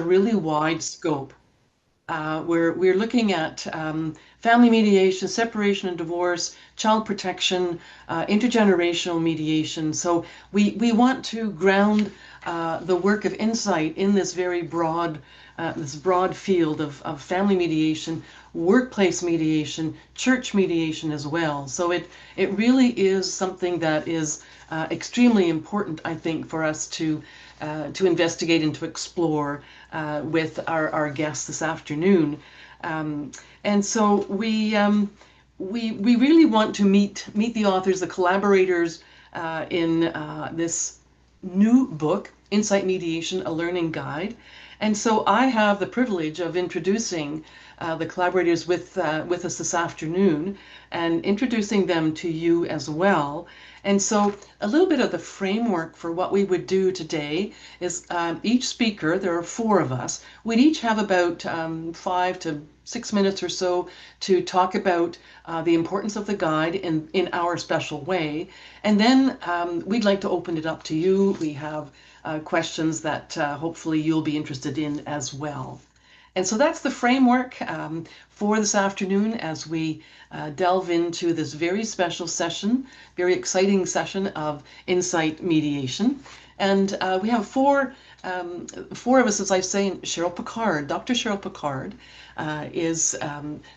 a really wide scope. We're looking at family mediation, separation and divorce, child protection, intergenerational mediation. So we want to ground the work of Insight in this very this broad field of family mediation, workplace mediation, church mediation as well. So it really is something that is extremely important, I think, for us to investigate and to explore with our guests this afternoon. And so we really want to meet the authors, the collaborators in this new book, Insight Mediation, A Learning Guide. And so I have the privilege of introducing the collaborators with us this afternoon and introducing them to you as well. And so a little bit of the framework for what we would do today is each speaker, there are four of us, we'd each have about 5 to 6 minutes or so to talk about the importance of the guide in our special way. And then we'd like to open it up to you. We have questions that hopefully you'll be interested in as well. And so that's the framework for this afternoon as we delve into this very special session, very exciting session of Insight Mediation. And we have four of us, as I say. Cheryl Picard, Dr. Cheryl Picard is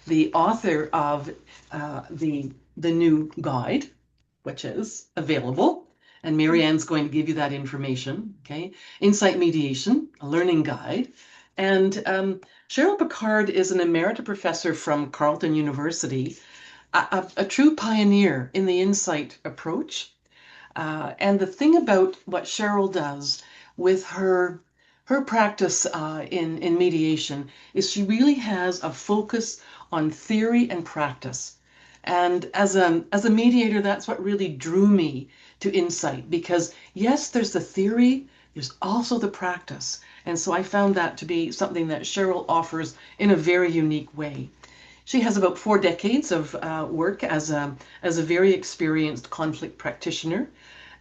the author of the new guide, which is available. And Marianne's going to give you that information, okay? Insight Mediation, a learning guide. And Cheryl Picard is an emerita professor from Carleton University, a true pioneer in the insight approach. And the thing about what Cheryl does with her practice in mediation is she really has a focus on theory and practice. And as a mediator, that's what really drew me to Insight, because yes, there's the theory, there's also the practice. And so I found that to be something that Cheryl offers in a very unique way. She has about 4 decades of work as a very experienced conflict practitioner.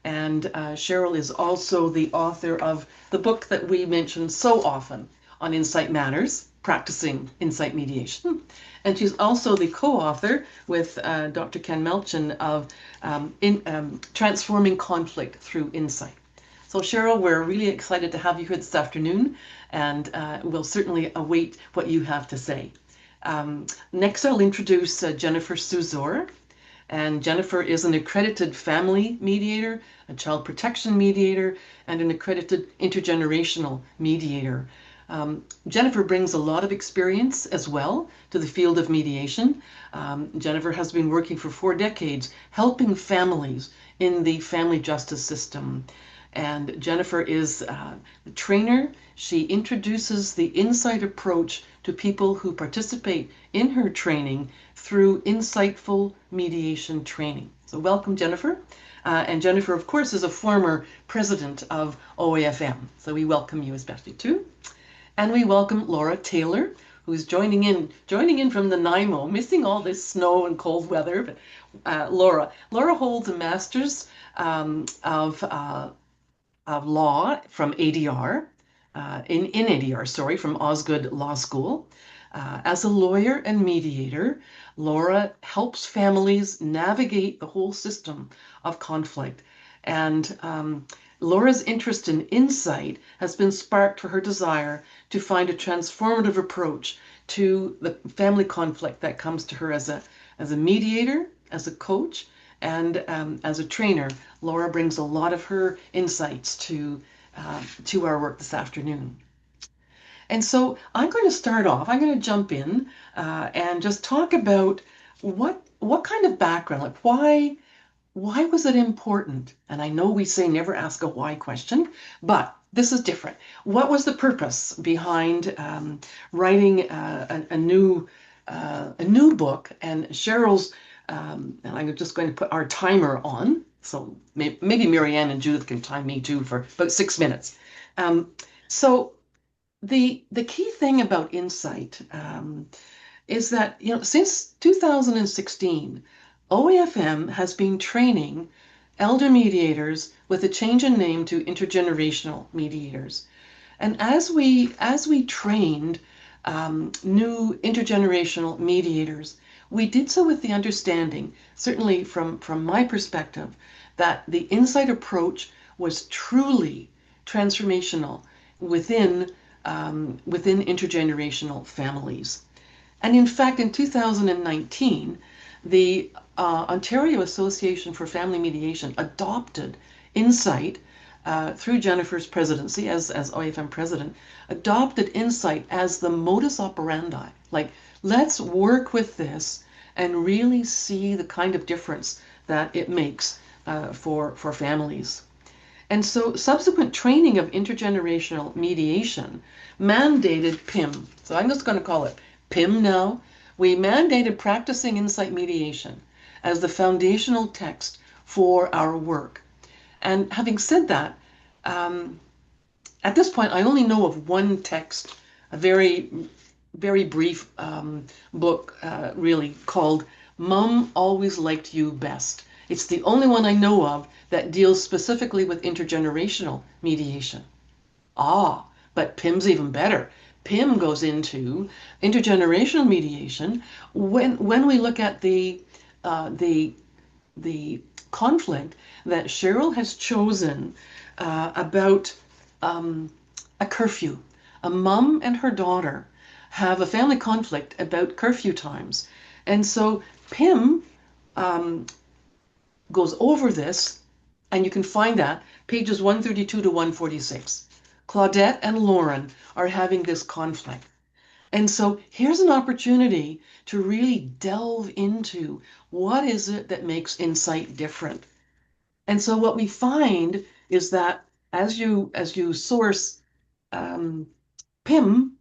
And Cheryl is also the author of the book that we mention so often on Insight Matters, Practicing Insight Mediation. And she's also the co-author with Dr. Ken Melchin of Transforming Conflict Through Insight. So Cheryl, we're really excited to have you here this afternoon, and we'll certainly await what you have to say. Next, I'll introduce Jennifer Suzor. And Jennifer is an accredited family mediator, a child protection mediator, and an accredited intergenerational mediator. Jennifer brings a lot of experience as well to the field of mediation. Jennifer has been working for 4 decades helping families in the family justice system. And Jennifer is a trainer. She introduces the insight approach to people who participate in her training through insightful mediation training. So welcome, Jennifer. And Jennifer, of course, is a former president of OAFM. So we welcome you especially too. And we welcome Laura Taylor, who's joining in from the Nanaimo, missing all this snow and cold weather. But Laura holds a master's of law from ADR, in ADR, sorry, from Osgood Law School. As a lawyer and mediator, Laura helps families navigate the whole system of conflict. And Laura's interest in insight has been sparked for her desire to find a transformative approach to the family conflict that comes to her as a mediator, as a coach, and as a trainer. Laura brings a lot of her insights to our work this afternoon. And so I'm going to start off, I'm going to jump in and just talk about what kind of background, like why was it important? And I know we say never ask a why question, but this is different. What was the purpose behind writing a new book? And Cheryl's, and I'm just going to put our timer on, so maybe Marianne and Judith can time me too for about 6 minutes. So the key thing about Insight is that, since 2016, OAFM has been training elder mediators with a change in name to intergenerational mediators. And as we trained new intergenerational mediators, we did so with the understanding, certainly from my perspective, that the insight approach was truly transformational within within intergenerational families. And in fact, in 2019, the Ontario Association for Family Mediation adopted Insight through Jennifer's presidency as OIFM president, adopted Insight as the modus operandi. Like, let's work with this and really see the kind of difference that it makes for families. And so subsequent training of intergenerational mediation mandated PIM. So I'm just going to call it PIM now. We mandated practicing insight mediation as the foundational text for our work. And having said that, at this point, I only know of one text, a very, very brief book, really, called Mom Always Liked You Best. It's the only one I know of that deals specifically with intergenerational mediation. Ah, but PIM's even better. PIM goes into intergenerational mediation when we look at the conflict that Cheryl has chosen about a curfew. A mom and her daughter have a family conflict about curfew times. And so Pim goes over this, and you can find that pages 132 to 146. Claudette and Lauren are having this conflict. And so here's an opportunity to really delve into what is it that makes insight different. And so what we find is that as you source PIM,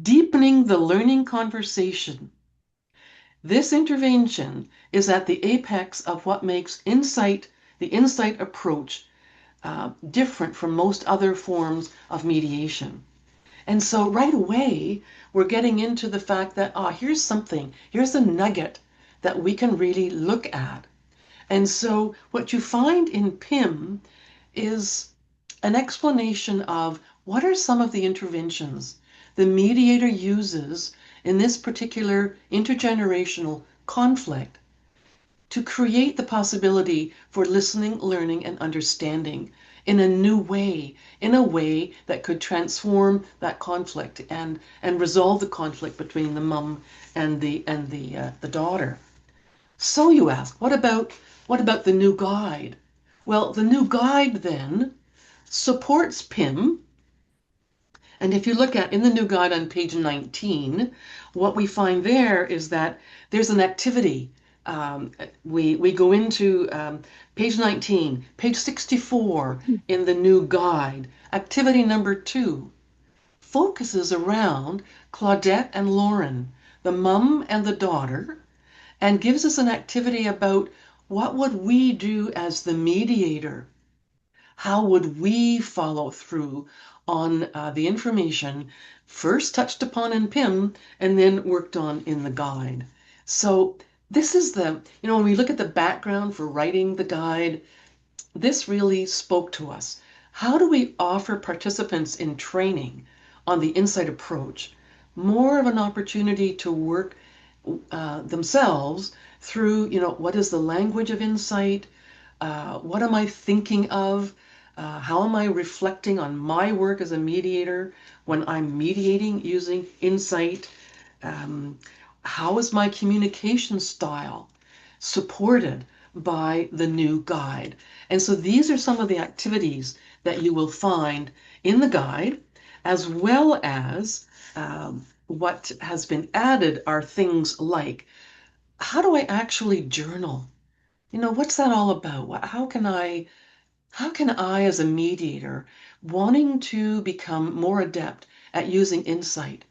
deepening the learning conversation, this intervention is at the apex of what makes the insight approach, different from most other forms of mediation. And so right away, we're getting into the fact that, here's a nugget that we can really look at. And so what you find in PIM is an explanation of what are some of the interventions the mediator uses in this particular intergenerational conflict to create the possibility for listening, learning, and understanding in a new way, in a way that could transform that conflict and resolve the conflict between the mom and the daughter. So you ask, what about the new guide? Well, the new guide then supports PIM. And if you look at in the new guide on page 19, what we find there is that there's an activity. We go into page 19, page 64 in the new guide. Activity number 2 focuses around Claudette and Lauren, the mom and the daughter, and gives us an activity about what would we do as the mediator? How would we follow through on the information first touched upon in PIM and then worked on in the guide? So this is when we look at the background for writing the guide, this really spoke to us. How do we offer participants in training on the insight approach more of an opportunity to work themselves through, what is the language of insight? What am I thinking of? How am I reflecting on my work as a mediator when I'm mediating using insight? How is my communication style supported by the new guide? And so these are some of the activities that you will find in the guide, as well as what has been added are things like, how do I actually journal? What's that all about? How can I as a mediator wanting to become more adept at using insight,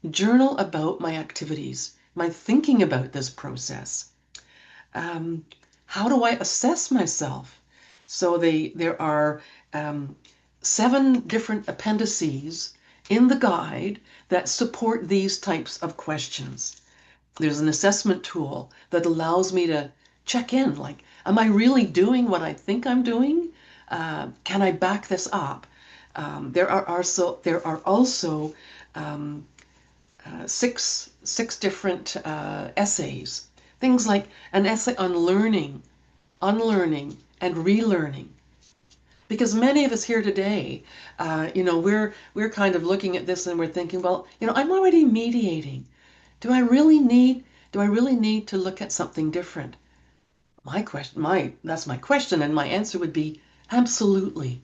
journal about my activities, my thinking about this process? How do I assess myself? So there are 7 different appendices in the guide that support these types of questions. There's an assessment tool that allows me to check in, like, am I really doing what I think I'm doing? Can I back this up? There are also um, six different essays. Things like an essay on learning, unlearning, and relearning. Because many of us here today, we're kind of looking at this and we're thinking, well, I'm already mediating. Do I really need to look at something different? That's my question, and my answer would be absolutely.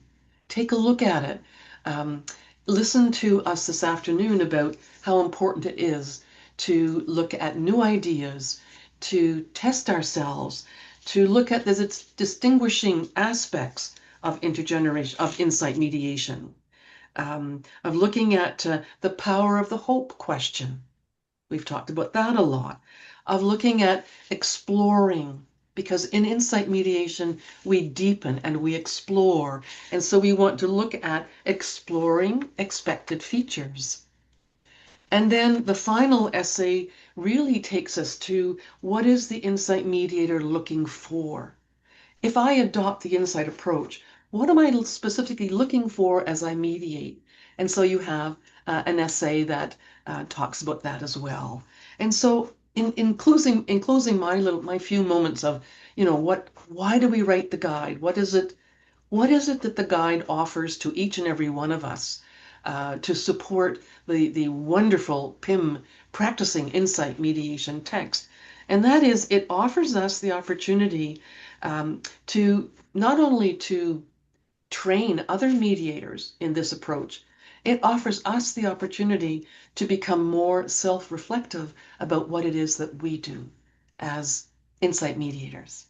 Take a look at it. Um, Listen to us this afternoon about how important it is to look at new ideas, to test ourselves, to look at its distinguishing aspects of insight mediation, of looking at the power of the hope question. We've talked about that a lot, of looking at exploring, because in insight mediation, we deepen and we explore. And so we want to look at exploring expected features. And then the final essay really takes us to what is the insight mediator looking for? If I adopt the insight approach, what am I specifically looking for as I mediate? And so you have an essay that talks about that as well. And so in closing my few moments of, why do we write the guide? What is it that the guide offers to each and every one of us to support the wonderful PIM practicing insight mediation text? And that is, it offers us the opportunity to not only to train other mediators in this approach, it offers us the opportunity to become more self-reflective about what it is that we do as insight mediators.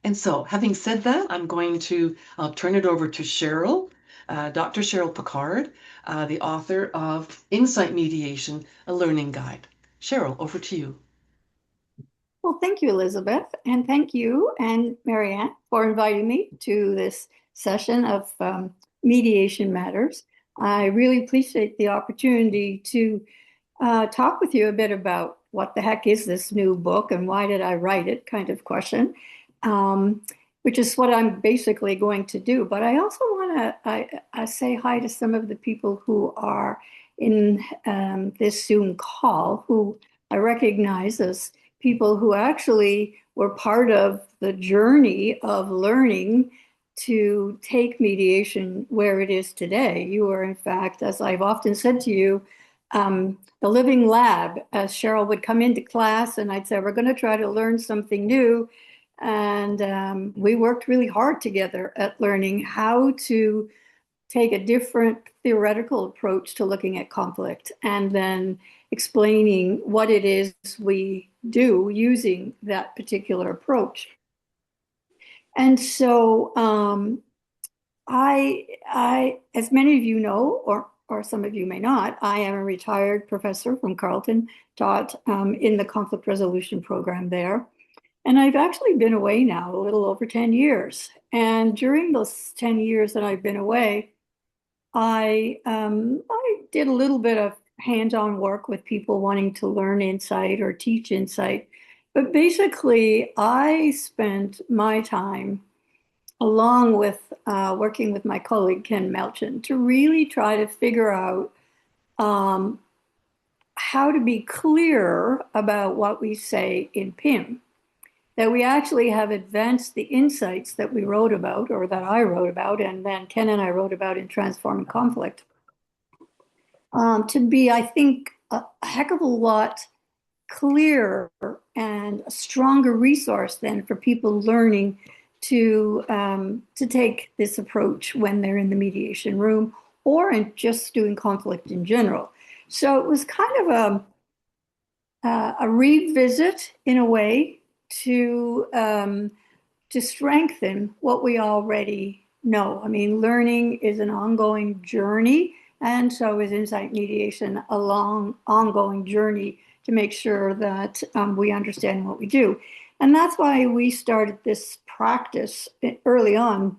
And so, having said that, I'll turn it over to Cheryl, Dr. Cheryl Picard, the author of Insight Mediation, a Learning Guide. Cheryl, over to you. Well, thank you, Elizabeth, and thank you and Marianne for inviting me to this session of Mediation Matters. I really appreciate the opportunity to talk with you a bit about what the heck is this new book and why did I write it kind of question, which is what I'm basically going to do. But I also want to say hi to some of the people who are in this Zoom call who I recognize as people who actually were part of the journey of learning to take mediation where it is today. You are, in fact, as I've often said to you, the living lab. As Cheryl would come into class and I'd say, we're going to try to learn something new. And we worked really hard together at learning how to take a different theoretical approach to looking at conflict and then explaining what it is we do using that particular approach. And so as many of you know, or some of you may not, I am a retired professor from Carleton, taught in the conflict resolution program there. And I've actually been away now a little over 10 years. And during those 10 years that I've been away, I did a little bit of hands-on work with people wanting to learn insight or teach insight. But basically, I spent my time along with working with my colleague Ken Melchin to really try to figure out how to be clear about what we say in PIM. That we actually have advanced the insights that we wrote about, or that I wrote about, and then Ken and I wrote about in Transforming Conflict, to be, I think, a heck of a lot clearer and a stronger resource than for people learning to take this approach when they're in the mediation room or in just doing conflict in general. So it was kind of a revisit in a way to strengthen what we already know. I mean, learning is an ongoing journey, and so is insight mediation a long, ongoing journey to make sure that we understand what we do. And that's why we started this practice early on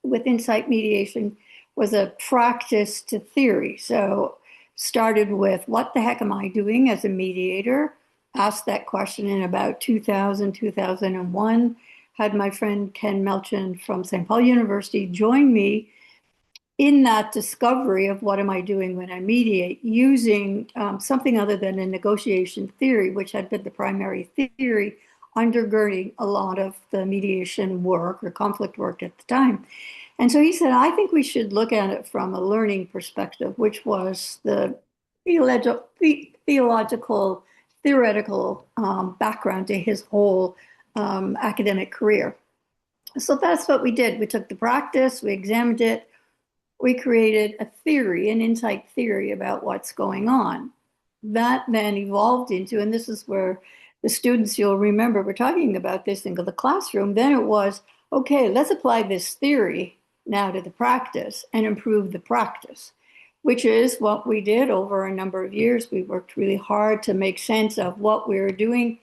with insight mediation was a practice to theory. So started with what the heck am I doing as a mediator? Asked that question in about 2000, 2001. Had my friend Ken Melchin from St. Paul University join me in that discovery of what am I doing when I mediate, using something other than a negotiation theory, which had been the primary theory undergirding a lot of the mediation work or conflict work at the time. And so he said, I think we should look at it from a learning perspective, which was the theological, theoretical background to his whole academic career. So that's what we did. We took the practice, we examined it, we created a theory, an insight theory about what's going on. That then evolved into, and this is where the students, you'll remember, we're talking about this in the classroom. Then it was, okay, let's apply this theory now to the practice and improve the practice, which is what we did over a number of years. We worked really hard to make sense of what we were doing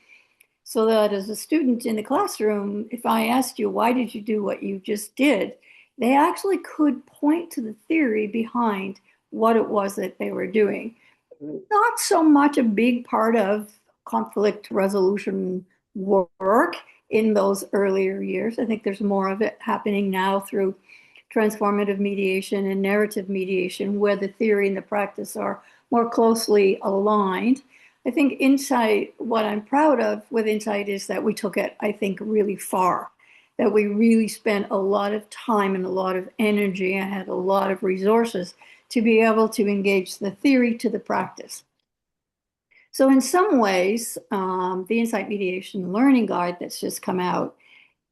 so that as a student in the classroom, if I asked you, why did you do what you just did? They actually could point to the theory behind what it was that they were doing. Not so much a big part of conflict resolution work in those earlier years. I think there's more of it happening now through transformative mediation and narrative mediation, where the theory and the practice are more closely aligned. I think insight, what I'm proud of with insight is that we took it, I think, really far, that we really spent a lot of time and a lot of energy and had a lot of resources to be able to engage the theory to the practice. So in some ways, the Insight Mediation Learning Guide that's just come out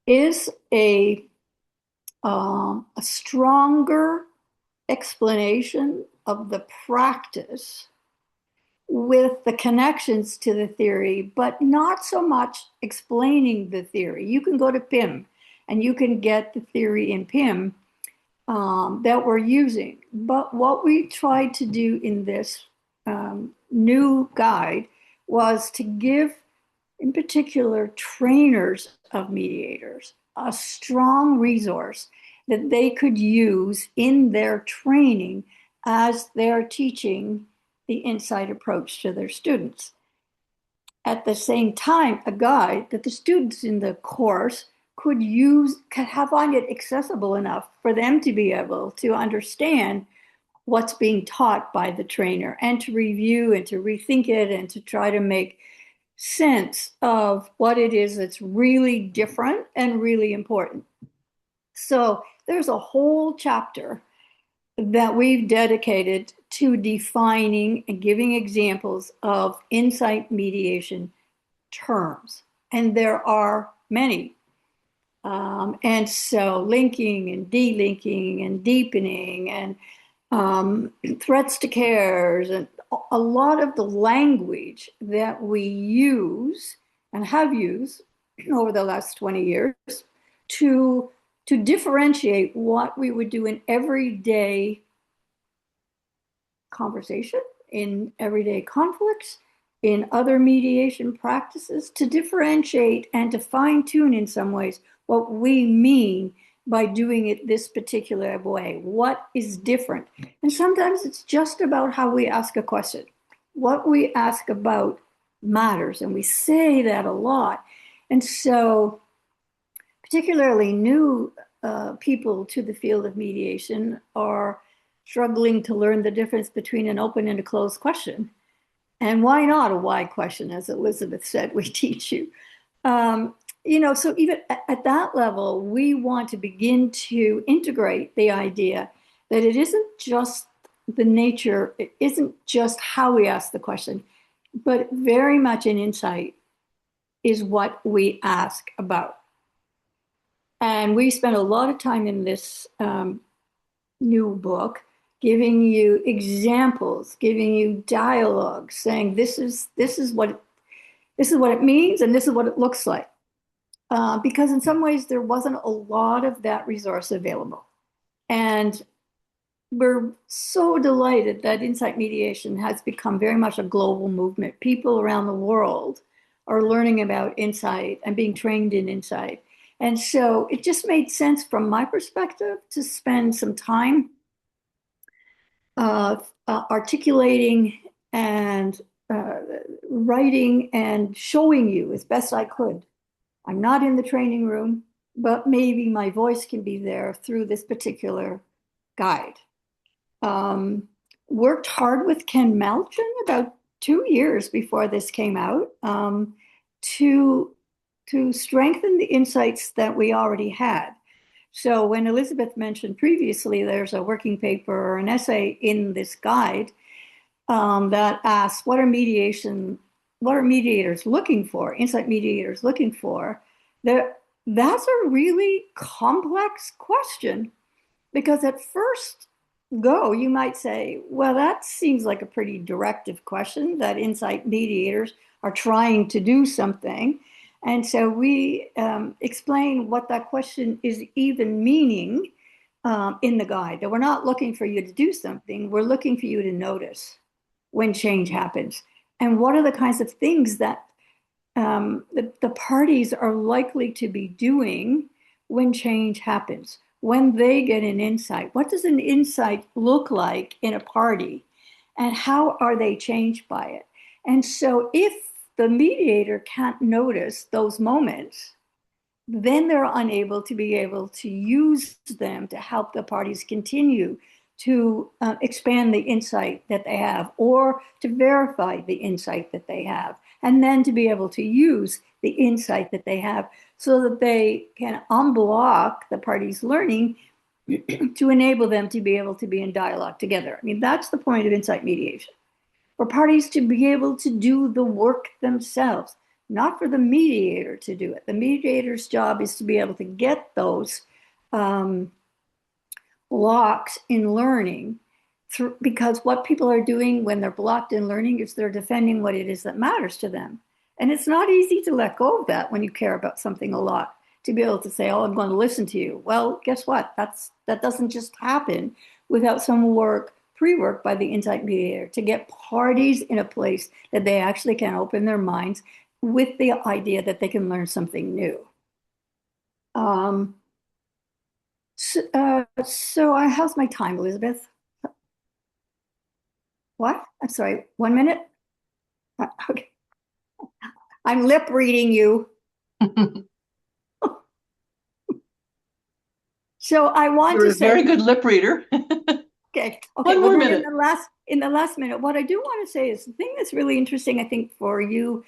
is a stronger explanation of the practice with the connections to the theory, but not so much explaining the theory. You can go to PIM and you can get the theory in PIM that we're using. But what we tried to do in this new guide was to give, in particular, trainers of mediators a strong resource that they could use in their training as they're teaching the insight approach to their students. At the same time, a guide that the students in the course could use, could have on it accessible enough for them to be able to understand what's being taught by the trainer and to review and to rethink it and to try to make sense of what it is that's really different and really important. So there's a whole chapter that we've dedicated to defining and giving examples of insight mediation terms. And there are many. And so linking and delinking and deepening and threats to cares and a lot of the language that we use and have used over the last 20 years to differentiate what we would do in everyday conversation, in everyday conflicts, in other mediation practices, to differentiate and to fine tune in some ways what we mean by doing it this particular way. What is different? And sometimes it's just about how we ask a question. What we ask about matters, and we say that a lot. And so, particularly new people to the field of mediation are struggling to learn the difference between an open and a closed question. And why not a why question, as Elizabeth said, we teach you. So even at that level, we want to begin to integrate the idea that it isn't just the nature, it isn't just how we ask the question, but very much an insight is what we ask about. And we spent a lot of time in this new book giving you examples, giving you dialogue, saying this is what it means and this is what it looks like. Because in some ways there wasn't a lot of that resource available. And we're so delighted that insight mediation has become very much a global movement. People around the world are learning about insight and being trained in insight. And so it just made sense from my perspective to spend some time articulating and writing and showing you as best I could. I'm not in the training room, but maybe my voice can be there through this particular guide. Um, Worked hard with Ken Malchin about 2 years before this came out, to strengthen the insights that we already had. So when Elizabeth mentioned previously, there's a working paper or an essay in this guide, that asks what are mediators looking for, insight mediators looking for. That's a really complex question, because at first go, you might say, well, that seems like a pretty directive question, that insight mediators are trying to do something. And so we explain what that question is even meaning, in the guide, that we're not looking for you to do something, we're looking for you to notice when change happens. And what are the kinds of things that the parties are likely to be doing when change happens, when they get an insight? What does an insight look like in a party? And how are they changed by it? And so if the mediator can't notice those moments, then they're unable to be able to use them to help the parties continue to expand the insight that they have, or to verify the insight that they have, and then to be able to use the insight that they have so that they can unblock the parties' learning to enable them to be able to be in dialogue together. I mean, that's the point of insight mediation, for parties to be able to do the work themselves, not for the mediator to do it. The mediator's job is to be able to get those um, blocks in learning through, because what people are doing when they're blocked in learning is they're defending what it is that matters to them. And it's not easy to let go of that when you care about something a lot, to be able to say, oh, I'm going to listen to you. Well, guess what? That doesn't just happen without some work, pre-work by the insight mediator, to get parties in a place that they actually can open their minds with the idea that they can learn something new. Um, how's my time, Elizabeth? What? I'm sorry, 1 minute? Okay. I'm lip reading you. So I want You're to a say, very good lip reader. okay. One Well, more then minute. in the last minute, what I do want to say is the thing that's really interesting, I think, for you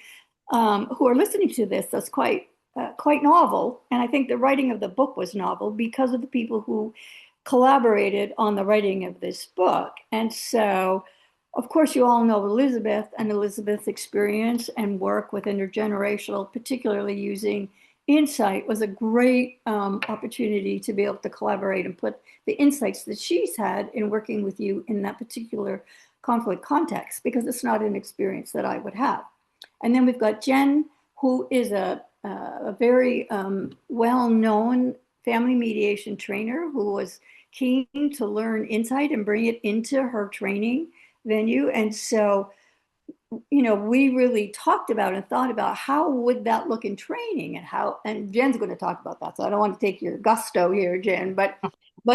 who are listening to this, that's quite novel. And I think the writing of the book was novel because of the people who collaborated on the writing of this book. And so, of course, you all know Elizabeth and Elizabeth's experience and work with intergenerational, particularly using insight, was a great opportunity to be able to collaborate and put the insights that she's had in working with you in that particular conflict context, because it's not an experience that I would have. And then we've got Jen, who is a very well-known family mediation trainer who was keen to learn insight and bring it into her training venue. And so, we really talked about and thought about how would that look in training, and Jen's going to talk about that. So I don't want to take your gusto here, Jen, but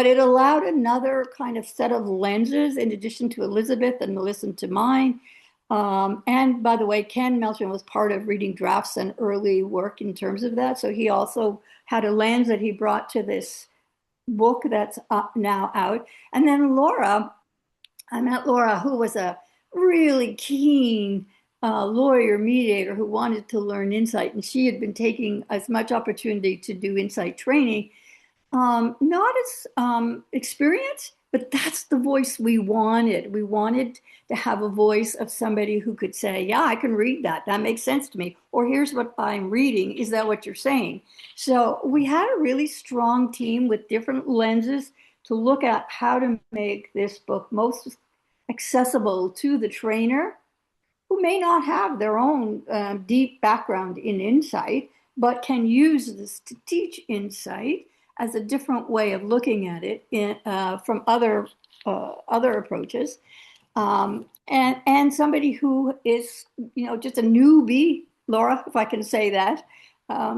it allowed another kind of set of lenses in addition to Elizabeth and listen to mine. And by the way, Ken Melton was part of reading drafts and early work in terms of that. So he also had a lens that he brought to this book that's now out. And then Laura, I met Laura, who was a really keen lawyer mediator who wanted to learn insight. And she had been taking as much opportunity to do insight training, not as experienced, but that's the voice we wanted. We wanted to have a voice of somebody who could say, yeah, I can read that. That makes sense to me. Or here's what I'm reading. Is that what you're saying? So we had a really strong team with different lenses to look at how to make this book most accessible to the trainer, who may not have their own deep background in insight, but can use this to teach insight as a different way of looking at it from other approaches, and somebody who is just a newbie, Laura, if I can say that,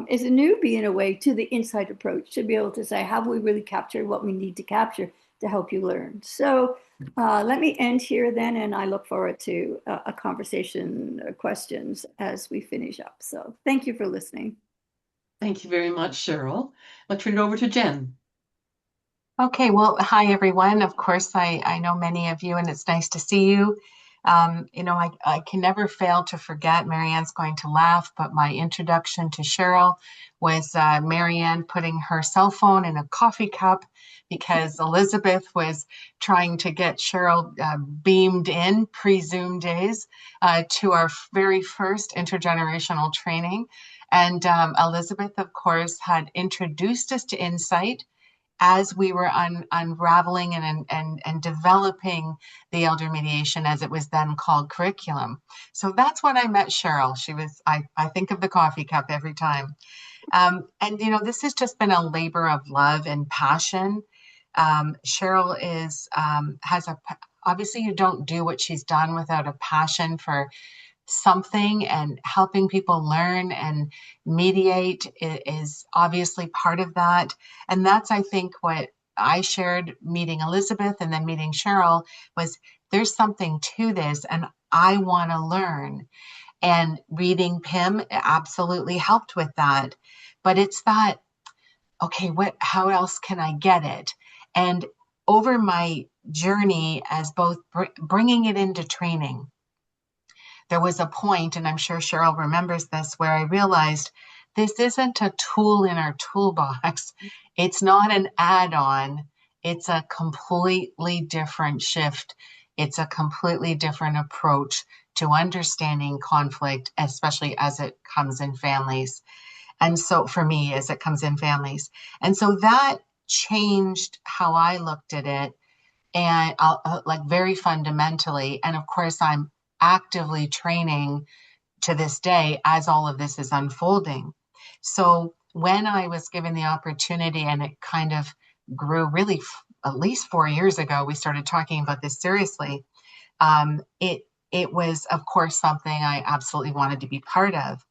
is a newbie in a way to the insight approach, to be able to say, have we really captured what we need to capture to help you learn? So let me end here then, and I look forward to a conversation or questions as we finish up. So thank you for listening. Thank you very much, Cheryl. I'll turn it over to Jen. Okay, well, hi everyone. Of course, I know many of you, and it's nice to see you. I can never fail to forget, Marianne's going to laugh, but my introduction to Cheryl was Marianne putting her cell phone in a coffee cup because Elizabeth was trying to get Cheryl beamed in pre-Zoom days to our very first intergenerational training. And Elizabeth, of course, had introduced us to Insight as we were unraveling and developing the elder mediation, as it was then called, curriculum. So that's when I met Cheryl. I think of the coffee cup every time. This has just been a labor of love and passion. Cheryl obviously, you don't do what she's done without a passion for something, and helping people learn and mediate is obviously part of that. And that's, I think, what I shared meeting Elizabeth and then meeting Cheryl was there's something to this, and I want to learn. And reading Pim absolutely helped with that. But it's that, okay, how else can I get it? And over my journey as both bringing it into training, there was a point, and I'm sure Cheryl remembers this, where I realized this isn't a tool in our toolbox. It's not an add on, it's a completely different shift. It's a completely different approach to understanding conflict, especially as it comes in families. And so, for me, as it comes in families. And so that changed how I looked at it, and like very fundamentally. And of course, I'm actively training to this day as all of this is unfolding. So when I was given the opportunity, and it kind of grew really at least 4 years ago, we started talking about this seriously. It was, of course, something I absolutely wanted to be part of.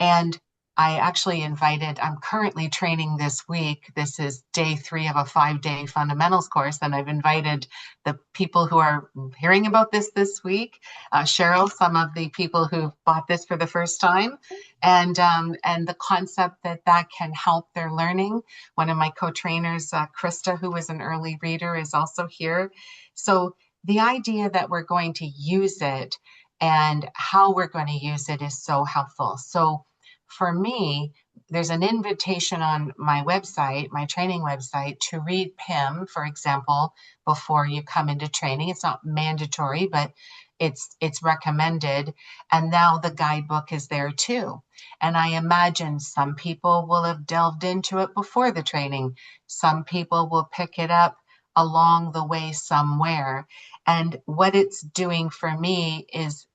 And I actually I'm currently training this week. This is day 3 of a 5-day fundamentals course. And I've invited the people who are hearing about this week, Cheryl, some of the people who bought this for the first time, and the concept that can help their learning. One of my co-trainers, Krista, who is an early reader, is also here. So the idea that we're going to use it and how we're going to use it is so helpful. So for me, there's an invitation on my website, my training website, to read Pim, for example, before you come into training. It's not mandatory, but it's recommended. And now the guidebook is there too. And I imagine some people will have delved into it before the training. Some people will pick it up along the way somewhere. And what it's doing for me is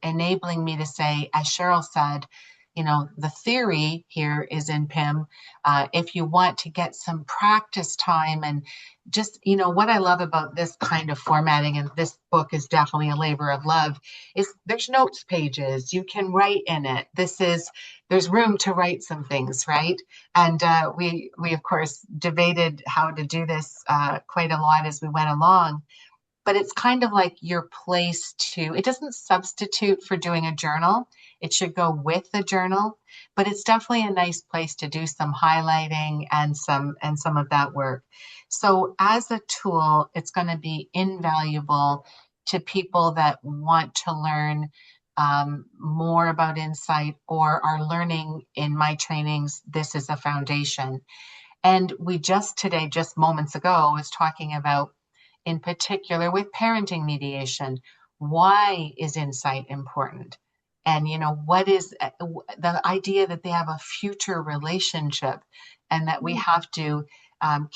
enabling me to say, as Cheryl said, the theory here is in Pim. If you want to get some practice time, and just, what I love about this kind of formatting, and this book is definitely a labor of love, is there's notes pages. You can write in it. There's room to write some things, right? And we of course debated how to do this quite a lot as we went along, but it's kind of like your place it doesn't substitute for doing a journal. It should go with the journal, but it's definitely a nice place to do some highlighting and some of that work. So as a tool, it's going to be invaluable to people that want to learn more about insight or are learning in my trainings. This is a foundation. And we just today, just moments ago, was talking about, in particular with parenting mediation, why is insight important? And, what is the idea that they have a future relationship, and that we have to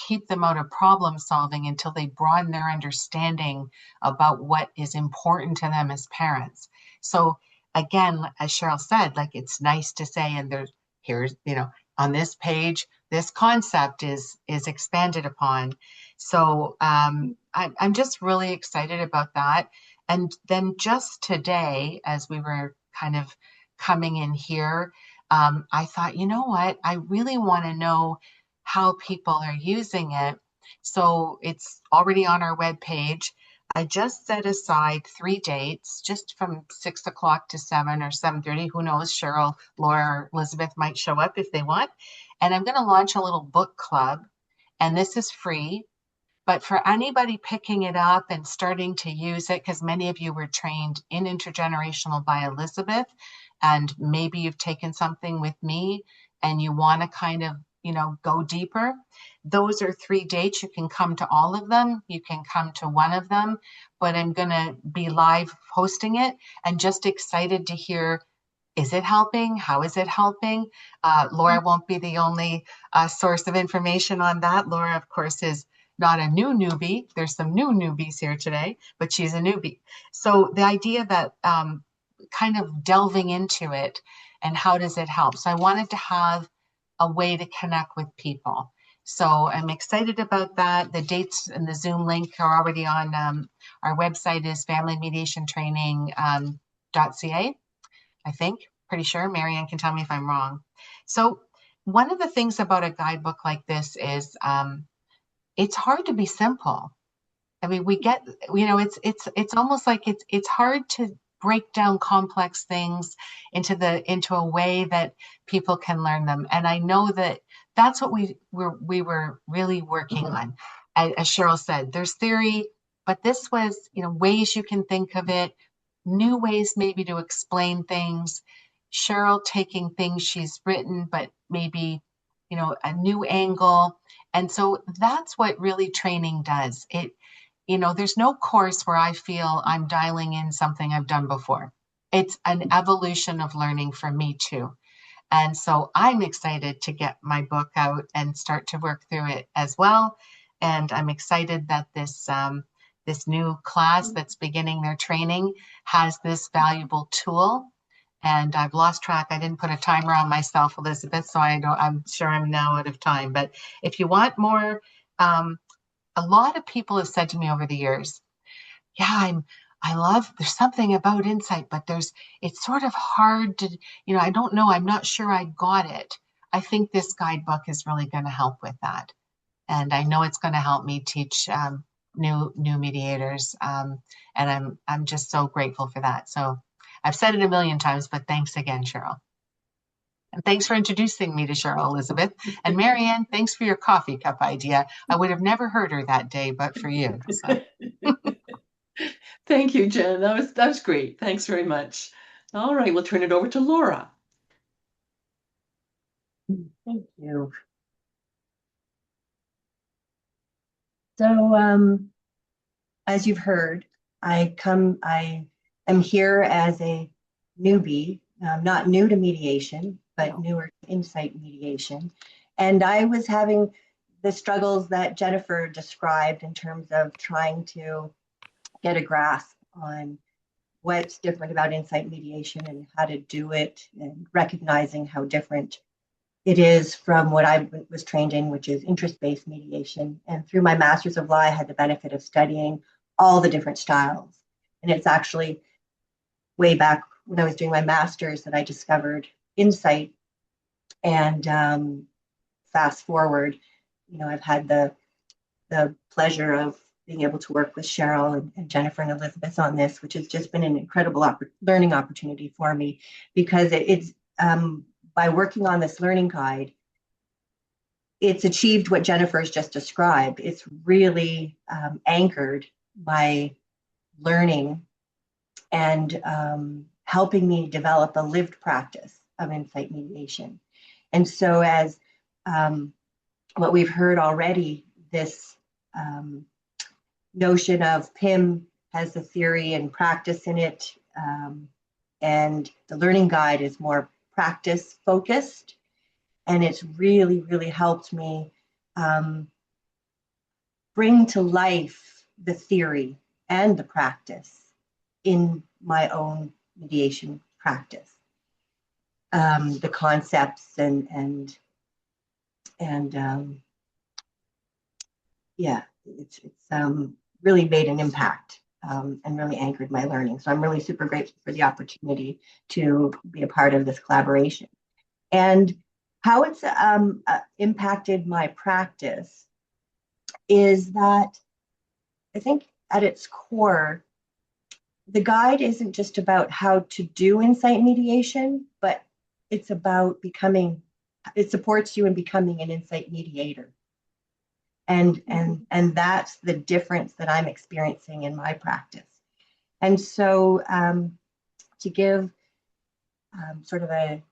keep them out of problem solving until they broaden their understanding about what is important to them as parents. So, again, as Cheryl said, like, it's nice to say, and here's, on this page, this concept is expanded upon. So I'm just really excited about that. And then just today, as we were kind of coming in here, I thought, you know what? I really want to know how people are using it. So it's already on our webpage. I just set aside 3 dates, just from 6 o'clock to 7 or 7:30. Who knows? Cheryl, Laura, or Elizabeth might show up if they want. And I'm going to launch a little book club. And this is free. But for anybody picking it up and starting to use it, because many of you were trained in intergenerational by Elizabeth, and maybe you've taken something with me and you want to kind of, go deeper, those are 3 dates. You can come to all of them. You can come to one of them, but I'm going to be live hosting it and just excited to hear, is it helping? How is it helping? Laura won't be the only source of information on that. Laura, of course, is not a new newbie. There's some new newbies here today, but she's a newbie. So the idea that kind of delving into it and how does it help? So I wanted to have a way to connect with people. So I'm excited about that. The dates and the Zoom link are already on our website is familymediationtraining.ca. I think, pretty sure. Marianne can tell me if I'm wrong. So one of the things about a guidebook like this is it's hard to be simple. I mean, we get, it's almost like it's hard to break down complex things into a way that people can learn them. And I know that that's what we were really working on. As Cheryl said, there's theory, but this was, ways you can think of it, new ways maybe to explain things. Cheryl taking things she's written, but maybe, a new angle. And so that's what really training does. There's no course where I feel I'm dialing in something I've done before. It's an evolution of learning for me too. And so I'm excited to get my book out and start to work through it as well. And I'm excited that this new class that's beginning their training has this valuable tool. And I've lost track. I didn't put a timer on myself, Elizabeth, so I'm sure I'm now out of time. But if you want more, a lot of people have said to me over the years, yeah, there's something about insight, but it's sort of hard to, I don't know, I'm not sure I got it. I think this guidebook is really going to help with that. And I know it's going to help me teach new mediators. And I'm just so grateful for that. So I've said it a million times, but thanks again, Cheryl. And thanks for introducing me to Cheryl, Elizabeth. And Marianne, thanks for your coffee cup idea. I would have never heard her that day, but for you. So. Thank you, Jen. That was great. Thanks very much. All right, we'll turn it over to Laura. Thank you. So, as you've heard, I am here as a newbie, not new to mediation, but newer to insight mediation. And I was having the struggles that Jennifer described in terms of trying to get a grasp on what's different about insight mediation and how to do it, and recognizing how different it is from what I was trained in, which is interest-based mediation. And through my Master's of Law, I had the benefit of studying all the different styles. And it's actually way back when I was doing my Master's that I discovered insight. And fast forward, I've had the pleasure of being able to work with Cheryl and Jennifer and Elizabeth on this, which has just been an incredible learning opportunity for me, because it's by working on this learning guide, it's achieved what Jennifer's just described. It's really anchored my learning and helping me develop a lived practice of insight mediation. And so as what we've heard already, this notion of PIM has the theory and practice in it, and the learning guide is more practice focused, and it's really, really helped me bring to life the theory and the practice in my own mediation practice. The concepts and yeah, it's really made an impact and really anchored my learning. So I'm really super grateful for the opportunity to be a part of this collaboration. And how it's impacted my practice is that I think at its core, the guide isn't just about how to do insight mediation, but it's about it supports you in becoming an insight mediator. And that's the difference that I'm experiencing in my practice. And so to give sort of a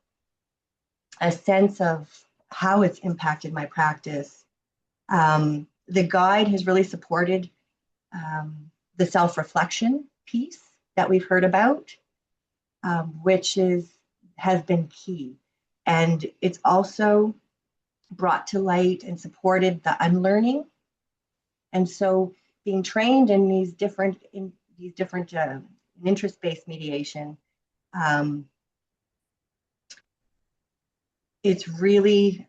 sense of how it's impacted my practice, the guide has really supported the self-reflection piece that we've heard about, which has been key. And it's also brought to light and supported the unlearning. And so being trained in these different interest-based mediation, it's really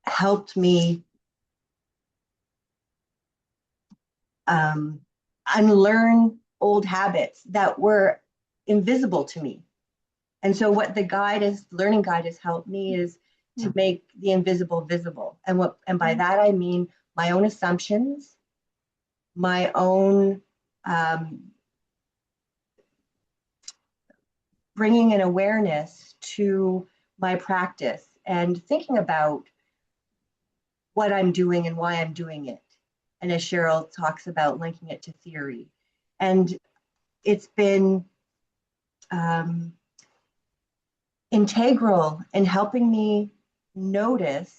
helped me unlearn old habits that were invisible to me. And so what the learning guide has helped me is to make the invisible visible. And by that I mean my own assumptions, my own bringing an awareness to my practice and thinking about what I'm doing and why I'm doing it. And as Cheryl talks about, linking it to theory. And it's been integral in helping me notice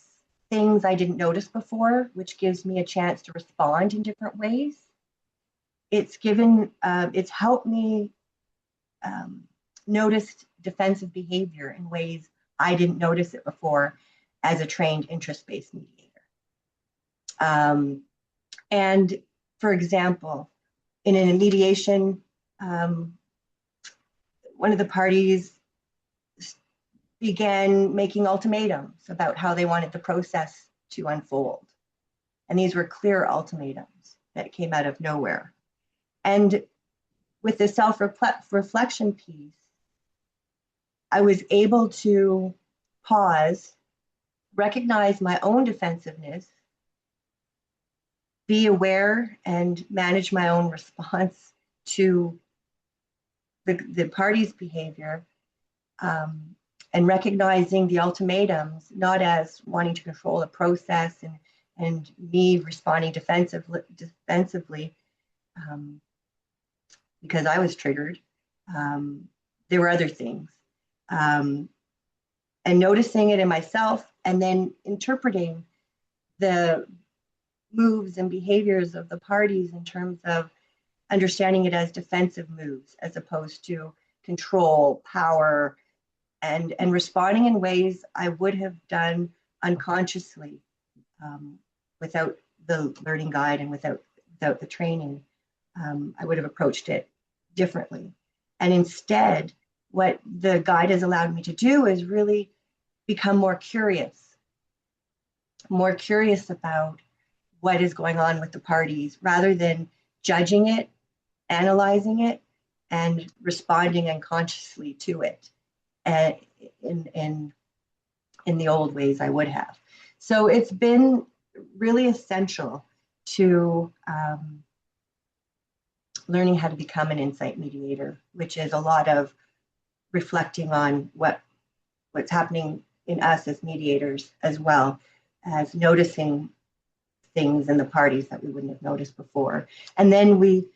things I didn't notice before, which gives me a chance to respond in different ways. It's helped me notice defensive behavior in ways I didn't notice it before as a trained interest-based mediator. And for example, in a mediation, one of the parties began making ultimatums about how they wanted the process to unfold. And these were clear ultimatums that came out of nowhere. And with the self-reflection piece, I was able to pause, recognize my own defensiveness, be aware and manage my own response to the party's behavior, and recognizing the ultimatums not as wanting to control the process and me responding defensively because I was triggered. There were other things. And noticing it in myself and then interpreting the moves and behaviors of the parties in terms of understanding it as defensive moves as opposed to control, power, and responding in ways I would have done unconsciously without the learning guide and without the training. I would have approached it differently. And instead, what the guide has allowed me to do is really become more curious about what is going on with the parties rather than judging it, analyzing it, and responding unconsciously to it in the old ways I would have. So it's been really essential to learning how to become an insight mediator, which is a lot of reflecting on what's happening in us as mediators, as well as noticing things in the parties that we wouldn't have noticed before. And then we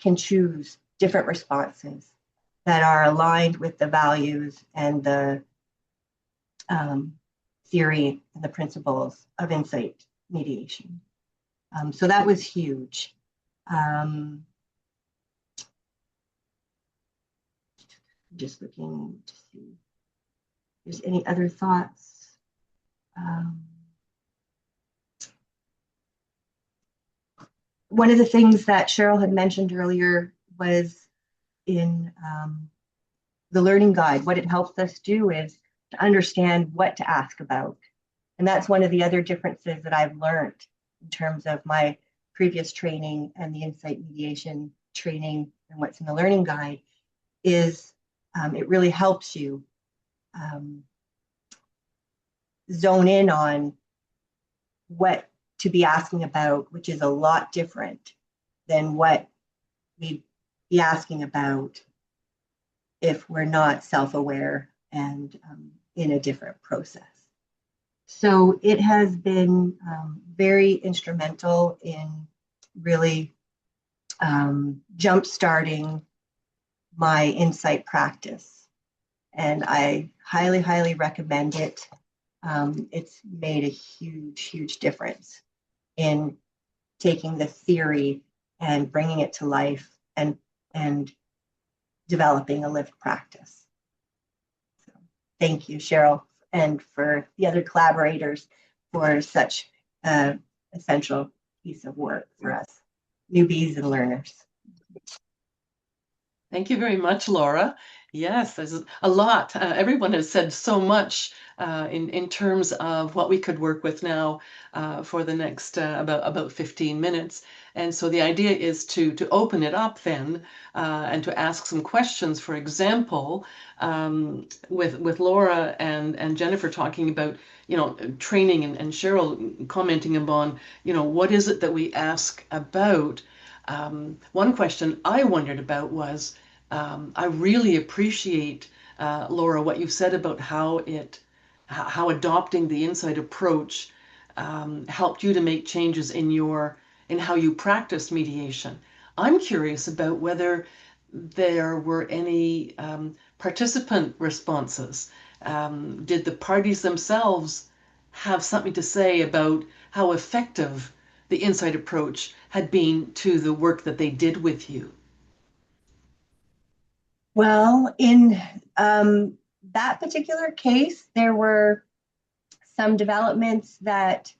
can choose different responses that are aligned with the values and the theory and the principles of insight mediation. So that was huge. Just looking to see if there's any other thoughts. One of the things that Cheryl had mentioned earlier was in the learning guide, what it helps us do is to understand what to ask about. And that's one of the other differences that I've learned in terms of my previous training and the insight mediation training and what's in the learning guide is it really helps you zone in on what to be asking about, which is a lot different than what we'd be asking about if we're not self-aware and in a different process. So it has been very instrumental in really jump-starting my insight practice. And I highly, highly recommend it. It's made a huge, huge difference in taking the theory and bringing it to life and developing a lived practice. So, thank you, Cheryl, and for the other collaborators for such an essential piece of work for us, newbies and learners. Thank you very much, Laura. Yes, there's a lot. Everyone has said so much in terms of what we could work with now for the next about 15 minutes. And so the idea is to open it up then and to ask some questions. For example, with Laura and Jennifer talking about training and Cheryl commenting upon what is it that we ask about. One question I wondered about was, I really appreciate, Laura, what you said about how adopting the insight approach helped you to make changes in how you practice mediation. I'm curious about whether there were any participant responses. Did the parties themselves have something to say about how effective the insight approach had been to the work that they did with you? Well, in that particular case, there were some developments that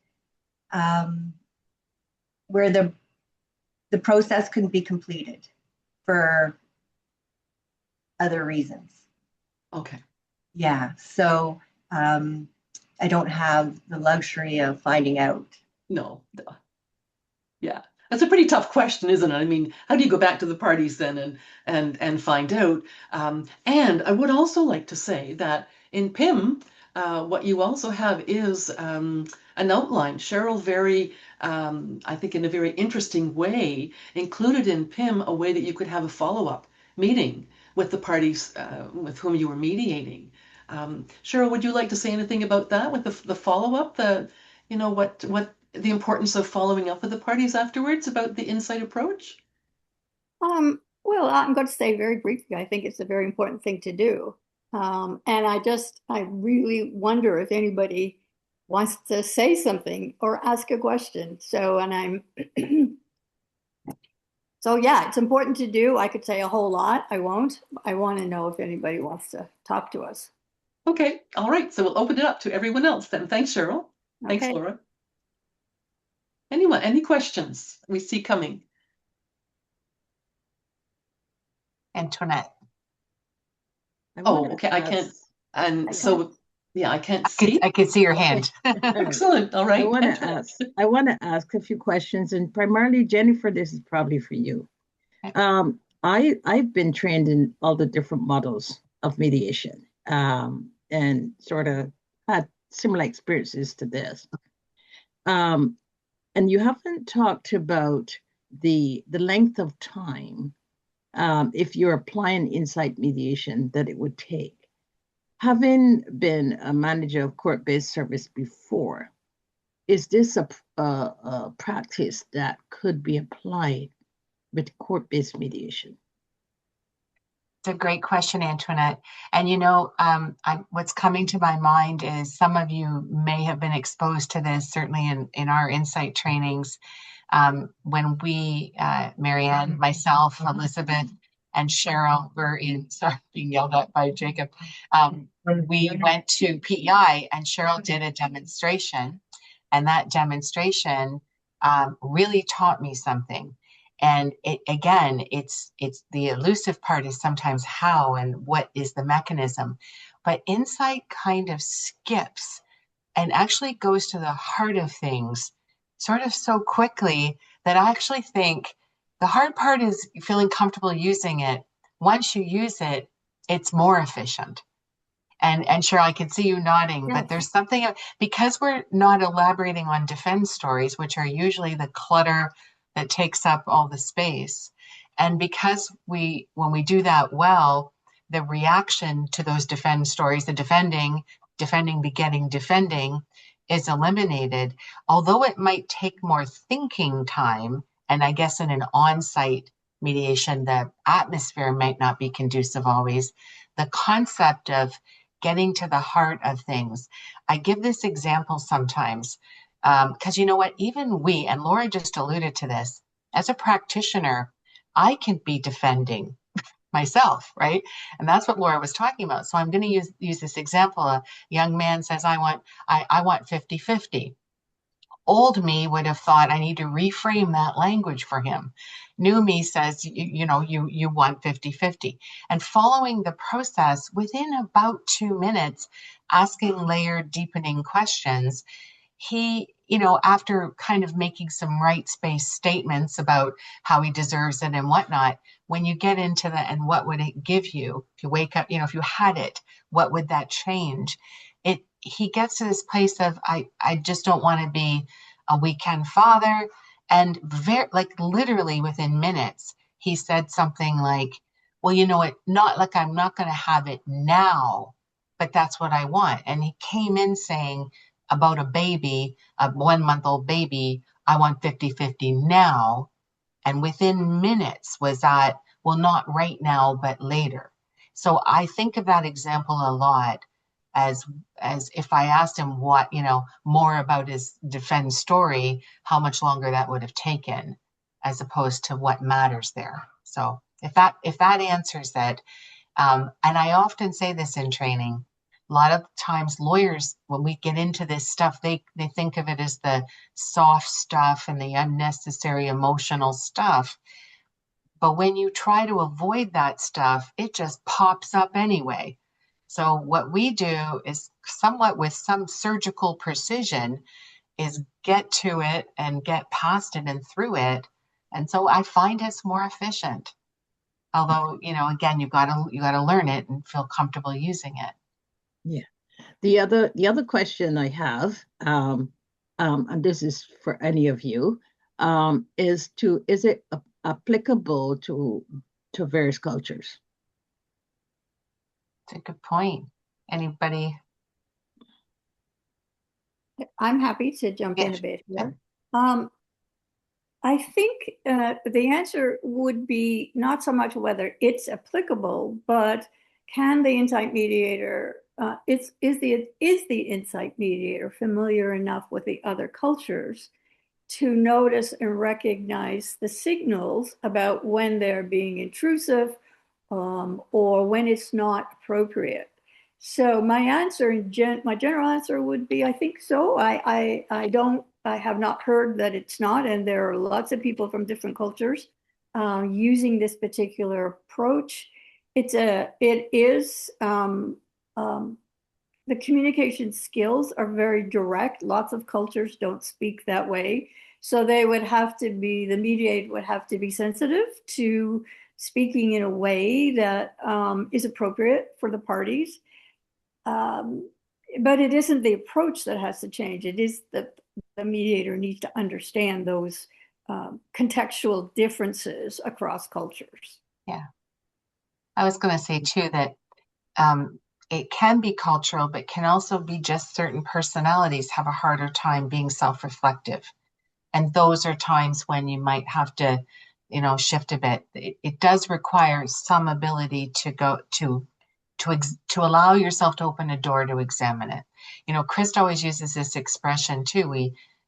where the process couldn't be completed for other reasons. Okay. Yeah, so I don't have the luxury of finding out. No. Yeah. That's a pretty tough question, isn't it? I mean, how do you go back to the parties then and find out? And I would also like to say that in PIM, what you also have is an outline. Cheryl I think in a very interesting way, included in PIM a way that you could have a follow-up meeting with the parties with whom you were mediating. Cheryl, would you like to say anything about that with the follow-up? What the importance of following up with the parties afterwards about the insight approach? Well, I'm going to say very briefly, I think it's a very important thing to do. And I really wonder if anybody wants to say something or ask a question. So yeah, it's important to do. I could say a whole lot. I won't. I want to know if anybody wants to talk to us. Okay, all right. So we'll open it up to everyone else then. Thanks, Cheryl. Thanks, Okay. Laura. Anyone, any questions we see coming? Antoinette. Oh, okay. I can't. And so, yeah, I can't see. I could see your hand. Excellent. All right. I want to ask a few questions, and primarily, Jennifer, this is probably for you. I've been trained in all the different models of mediation, and sort of had similar experiences to this. And you haven't talked about the length of time, if you're applying insight mediation, that it would take. Having been a manager of court-based service before, is this a practice that could be applied with court-based mediation? It's a great question, Antoinette. And what's coming to my mind is some of you may have been exposed to this, certainly in our insight trainings, when we, Marianne, myself, Elizabeth, and Cheryl were sorry, being yelled at by Jacob. When we went to PEI and Cheryl did a demonstration, and that demonstration really taught me something. And it's the elusive part is sometimes how and what is the mechanism, but insight kind of skips and actually goes to the heart of things sort of so quickly that I actually think the hard part is feeling comfortable using it. Once you use it, it's more efficient. And Cheryl, I can see you nodding, but there's something, because we're not elaborating on defense stories, which are usually the clutter that takes up all the space. And because when we do that well, the reaction to those defense stories, the defending begetting defending, is eliminated, although it might take more thinking time, and I guess in an on-site mediation, the atmosphere might not be conducive always, the concept of getting to the heart of things. I give this example sometimes because you know what, even we, and Laura just alluded to this, as a practitioner, I can be defending myself, right? And that's what Laura was talking about. So I'm going to use this example. A young man says, I want 50-50. Old me would have thought I need to reframe that language for him. New me says, you want 50-50. And following the process within about 2 minutes, asking layered, deepening questions, he, after kind of making some rights-based statements about how he deserves it and whatnot, when you get into the, and what would it give you if you wake up, if you had it, what would that change? He gets to this place of, I just don't want to be a weekend father. And very, like literally within minutes, he said something like, well, not like I'm not going to have it now, but that's what I want. And he came in saying about a baby, a 1 month old baby, I want 50-50 now. And within minutes was that, well, not right now, but later. So I think of that example a lot as if I asked him what, more about his defense story, how much longer that would have taken, as opposed to what matters there. So if that answers that, and I often say this in training, a lot of times lawyers, when we get into this stuff, they think of it as the soft stuff and the unnecessary emotional stuff. But when you try to avoid that stuff, it just pops up anyway. So what we do is somewhat with some surgical precision is get to it and get past it and through it. And so I find it's more efficient. Although, again, you gotta learn it and feel comfortable using it. Yeah. The other question I have, and this is for any of you, is it applicable to various cultures? It's a good point. Anybody? I'm happy to jump in a Yes. bit here. I think the answer would be not so much whether it's applicable, but can the insight mediator, is the insight mediator familiar enough with the other cultures to notice and recognize the signals about when they're being intrusive, or when it's not appropriate? So my general answer would be, I think so. I have not heard that it's not, and there are lots of people from different cultures using this particular approach. It is the communication skills are very direct. Lots of cultures don't speak that way. So the mediator would have to be sensitive to speaking in a way that is appropriate for the parties. But it isn't the approach that has to change. It is that the mediator needs to understand those contextual differences across cultures. Yeah. I was going to say too that it can be cultural, but can also be just certain personalities have a harder time being self-reflective. And those are times when you might have to, shift a bit. It does require some ability to go to allow yourself to open a door to examine it. Chris always uses this expression too.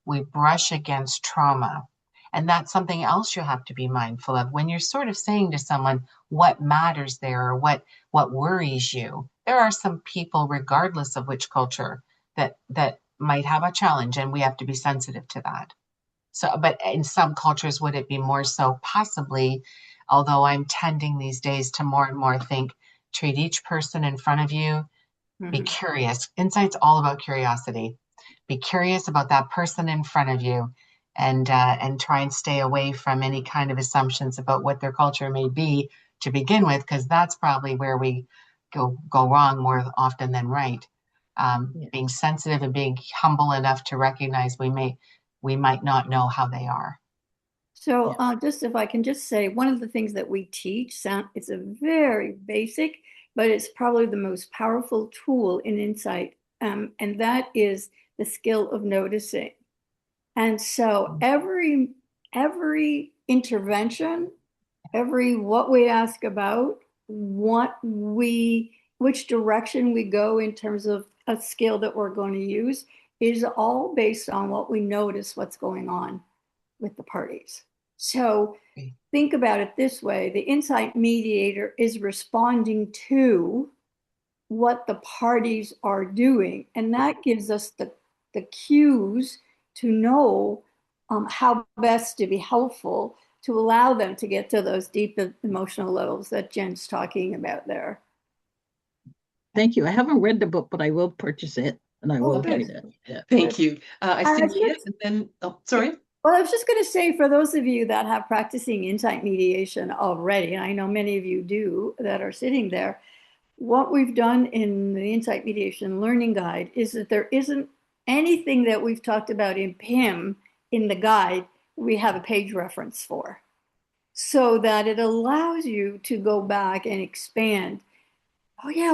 We brush against trauma. And that's something else you have to be mindful of when you're sort of saying to someone what matters there or what worries you. There are some people, regardless of which culture, that might have a challenge, and we have to be sensitive to that. So, but in some cultures, would it be more so? Possibly, although I'm tending these days to more and more think, treat each person in front of you, be curious. Insight's all about curiosity. Be curious about that person in front of you, and try and stay away from any kind of assumptions about what their culture may be to begin with, because that's probably where we go wrong more often than right. Being sensitive and being humble enough to recognize we might not know how they are. So just if I can just say, one of the things that we teach, it's a very basic, but it's probably the most powerful tool in insight. And that is the skill of noticing. And so every intervention, every what we ask about, which direction we go in terms of a skill that we're going to use is all based on what we notice what's going on with the parties. So think about it this way: the insight mediator is responding to what the parties are doing, and that gives us the cues to know how best to be helpful to allow them to get to those deep emotional levels that Jen's talking about there. Thank you. I haven't read the book, but I will purchase it and I will read it. Yeah. Thank you. I see Leah, just, and then, oh, sorry. Well, I was just going to say, for those of you that have practicing insight mediation already, and I know many of you do that are sitting there, what we've done in the Insight Mediation Learning Guide is that there isn't anything that we've talked about in PIM in the guide we have a page reference for, so that it allows you to go back and expand. Oh yeah,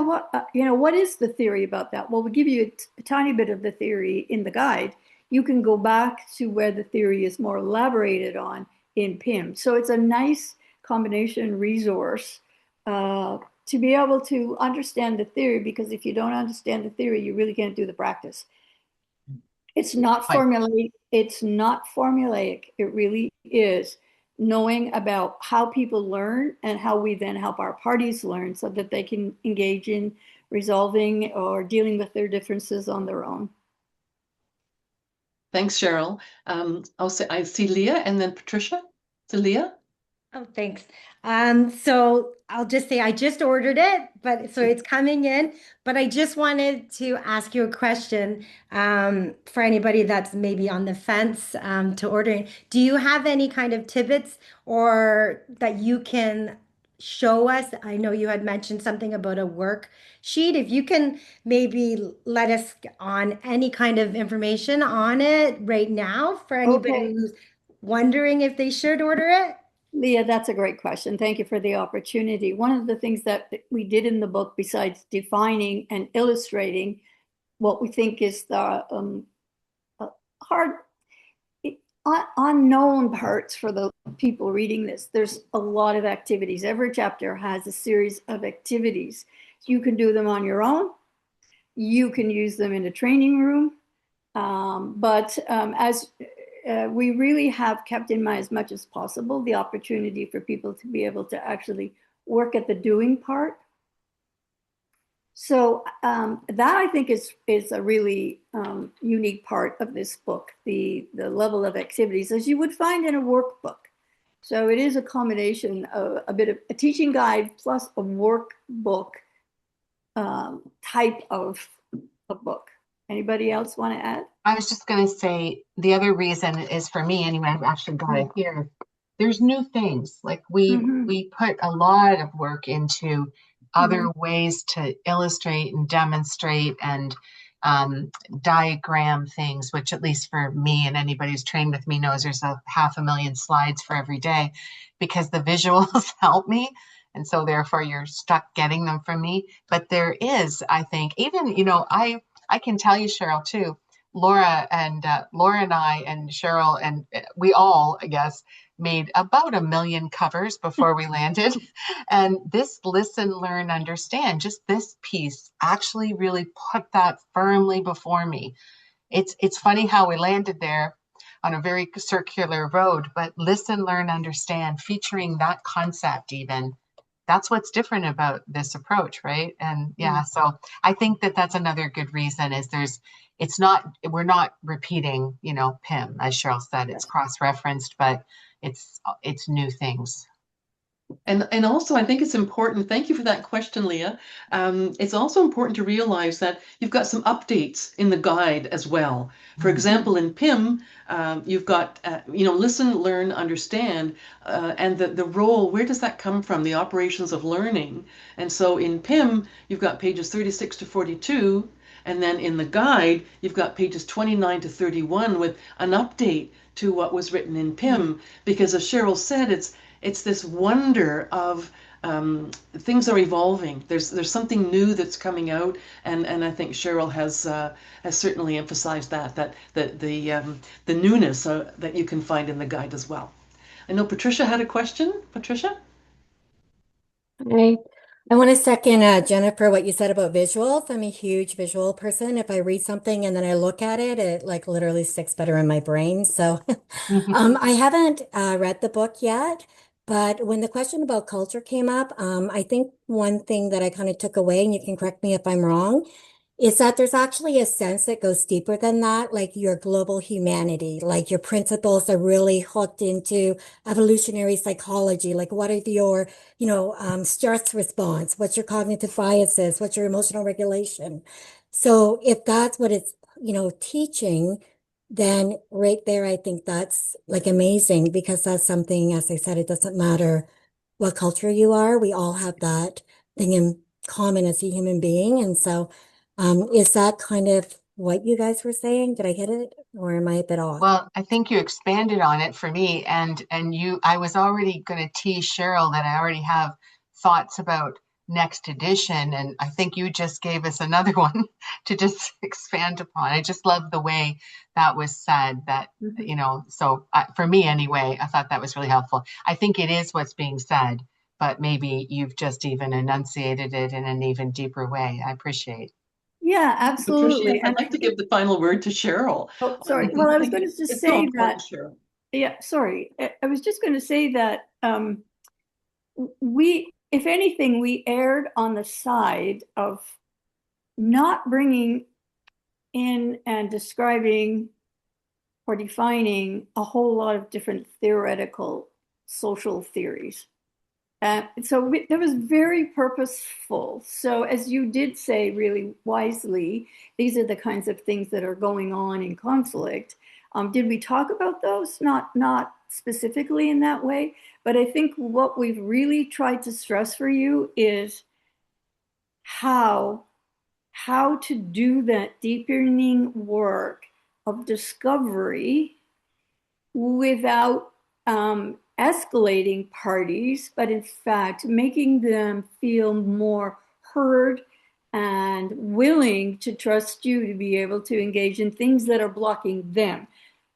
what is the theory about that? Well, we give you a tiny bit of the theory in the guide. You can go back to where the theory is more elaborated on in PIM. So it's a nice combination resource to be able to understand the theory, because if you don't understand the theory, you really can't do the practice. It's not formulaic. It's not formulaic. It really is knowing about how people learn and how we then help our parties learn so that they can engage in resolving or dealing with their differences on their own. Thanks, Cheryl. I see Leah and then Patricia. So Leah? Oh, thanks. So I'll just say I just ordered it, but so it's coming in. But I just wanted to ask you a question for anybody that's maybe on the fence to ordering. Do you have any kind of tidbits or that you can show us? I know you had mentioned something about a worksheet. If you can maybe let us on any kind of information on it right now for anybody who's wondering if they should order it. Leah, that's a great question. Thank you for the opportunity. One of the things that we did in the book, besides defining and illustrating what we think is the hard, unknown parts for the people reading this, there's a lot of activities. Every chapter has a series of activities. You can do them on your own. You can use them in a training room. As we really have kept in mind as much as possible the opportunity for people to be able to actually work at the doing part. So that I think is a really unique part of this book, the level of activities, as you would find in a workbook. So it is a combination of a bit of a teaching guide plus a workbook type of a book. Anybody else want to add? I was just going to say the other reason is, for me anyway, I've actually got it here. There's new things. Like we put a lot of work into other ways to illustrate and demonstrate and diagram things, which at least for me and anybody who's trained with me knows there's 500,000 slides for every day, because the visuals help me. And so therefore you're stuck getting them from me. But there is, I think, even, I can tell you, Cheryl, too, Laura and I and Cheryl and we all, I guess, made about 1 million covers before we landed. And this listen, learn, understand, just this piece actually really put that firmly before me. It's funny how we landed there on a very circular road, but listen, learn, understand, featuring that concept even. That's what's different about this approach, right? And yeah, so I think that that's another good reason is we're not repeating, PIM, as Cheryl said, it's cross-referenced, but it's new things. And also, I think it's important. Thank you for that question, Leah. It's also important to realize that you've got some updates in the guide as well. For example, in PIM, you've got listen, learn, understand, and the role. Where does that come from? The operations of learning. And so in PIM, you've got pages 36 to 42, and then in the guide, you've got pages 29 to 31 with an update to what was written in PIM. Because as Cheryl said, it's this wonder of things are evolving. There's something new that's coming out, and I think Cheryl has certainly emphasized that the newness that you can find in the guide as well. I know Patricia had a question. Patricia? I I want to second Jennifer what you said about visuals. I'm a huge visual person. If I read something and then I look at it, it like literally sticks better in my brain. So I haven't read the book yet, but when the question about culture came up, I think one thing that I kind of took away, and you can correct me if I'm wrong, is that there's actually a sense that goes deeper than that, like your global humanity, like your principles are really hooked into evolutionary psychology. Like what are your, stress response? What's your cognitive biases? What's your emotional regulation? So if that's what it's, teaching, then right there, I think that's like amazing because that's something, as I said, it doesn't matter what culture you are. We all have that thing in common as a human being. And so is that kind of what you guys were saying? Did I hit it or am I a bit off? Well, I think you expanded on it for me, and I was already going to tease Cheryl that I already have thoughts about next edition, and I think you just gave us another one to just expand upon. I just love the way that was said. That Mhm. so for me anyway, I thought that was really helpful. I think it is what's being said, but maybe you've just even enunciated it in an even deeper way. I appreciate. Yeah, Patricia, absolutely. I'd And I like to think, give the final word to Cheryl. oh, sorry. Well, I I was think going to just it's so say important, that, Cheryl. yeah, sorry. I was just going to say that if anything, we erred on the side of not bringing in and describing or defining a whole lot of different theoretical social theories. That was very purposeful. So, as you did say really wisely, these are the kinds of things that are going on in conflict. Did we talk about those? Not specifically in that way, but I think what we've really tried to stress for you is how how to do that deepening work of discovery without escalating parties, but in fact making them feel more heard and willing to trust you to be able to engage in things that are blocking them.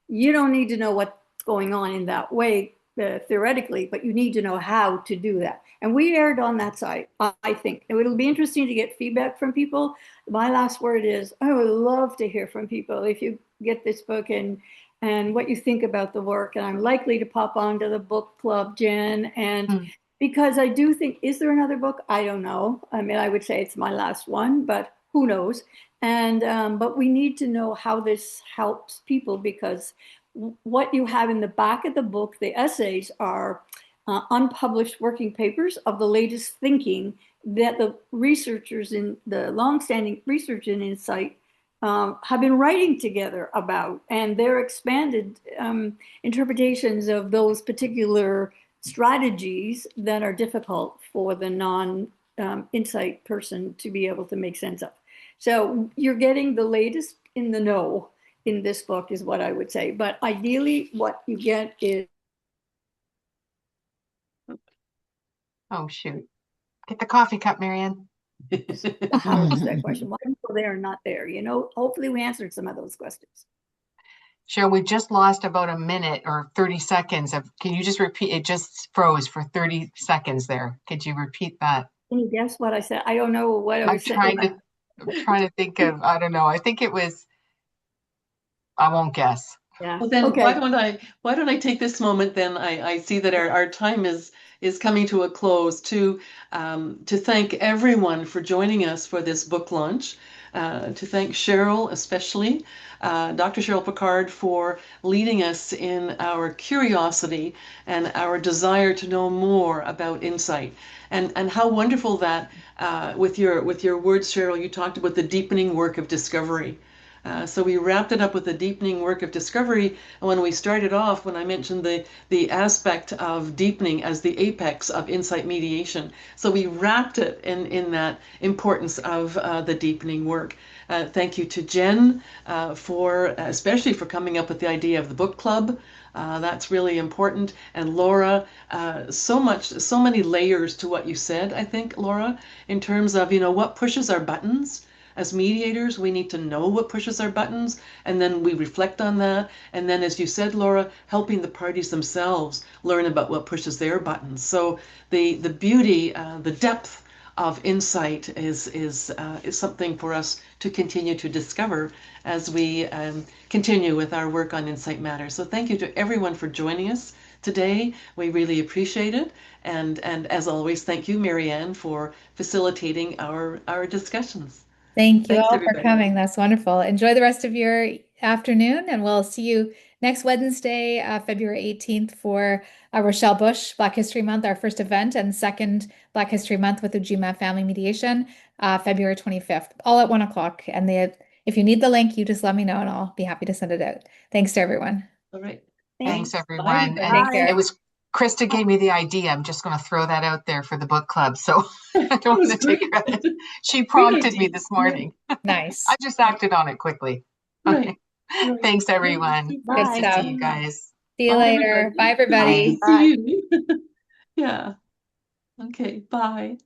You don't need to know what's going on in that way theoretically, but you need to know how to do that. And we erred on that side, I think. It'll be interesting to get feedback from people. My last word is I would love to hear from people if you get this book and what you think about the work. And I'm likely to pop onto the book club, Jen. And Hmm. because I do think, is there another book? I don't know. I mean, I would say it's my last one, but who knows? And but we need to know how this helps people because what you have in the back of the book, the essays are unpublished working papers of the latest thinking that the researchers in the longstanding research and insight have been writing together about, and their expanded interpretations of those particular strategies that are difficult for the non insight person to be able to make sense of. So you're getting the latest in the know in this book, is what I would say. But ideally, what you get is Oh, shoot. Get the coffee cup, Marianne. how to that question. Why people there and not there? You know, hopefully we answered some of those questions. Cheryl, we just lost about a minute or 30 seconds of, can you just repeat? It just froze for 30 seconds there. Could you repeat that? Can you guess what I said? I don't know what I I'm was saying. trying to, I'm trying to think of, I don't know. I think it was, I won't guess. Yeah. Well, then Okay. why don't I take this moment then? I see that our time is coming to a close to thank everyone for joining us for this book launch. To thank Cheryl especially, Dr. Cheryl Picard for leading us in our curiosity and our desire to know more about insight. And how wonderful that with your words, Cheryl, you talked about the deepening work of discovery. So we wrapped it up with a deepening work of discovery. And when we started off, when I mentioned the aspect of deepening as the apex of insight mediation, so we wrapped it in that importance of the deepening work. Thank you to Jen especially for coming up with the idea of the book club. That's really important. And Laura, so many layers to what you said, I think, Laura, in terms of, what pushes our buttons. As mediators, we need to know what pushes our buttons, and then we reflect on that. And then, as you said, Laura, helping the parties themselves learn about what pushes their buttons. So the beauty, the depth of insight is something for us to continue to discover as we continue with our work on Insight Matters. So thank you to everyone for joining us today. We really appreciate it. And as always, thank you, Marianne, for facilitating our discussions. Thank you Thanks, all for everybody. coming. That's wonderful. Enjoy the rest of your afternoon, and we'll see you next Wednesday, February 18th, for Rochelle Bush Black History Month, our first event, and second Black History Month with Ujima Family Mediation, February 25th, all at 1 o'clock. And if you need the link, you just let me know and I'll be happy to send it out. Thanks to everyone. All right. Thanks, Bye, everyone. And everybody. it was Krista gave me the idea. I'm just going to throw that out there for the book club. So I don't want to take credit. She prompted me this morning. Nice. I just acted on it quickly. Right. Okay. Thanks, everyone. Good Good to stuff. see you guys. See you Bye, later. everybody. Bye, everybody. See you. Yeah. Okay. Bye.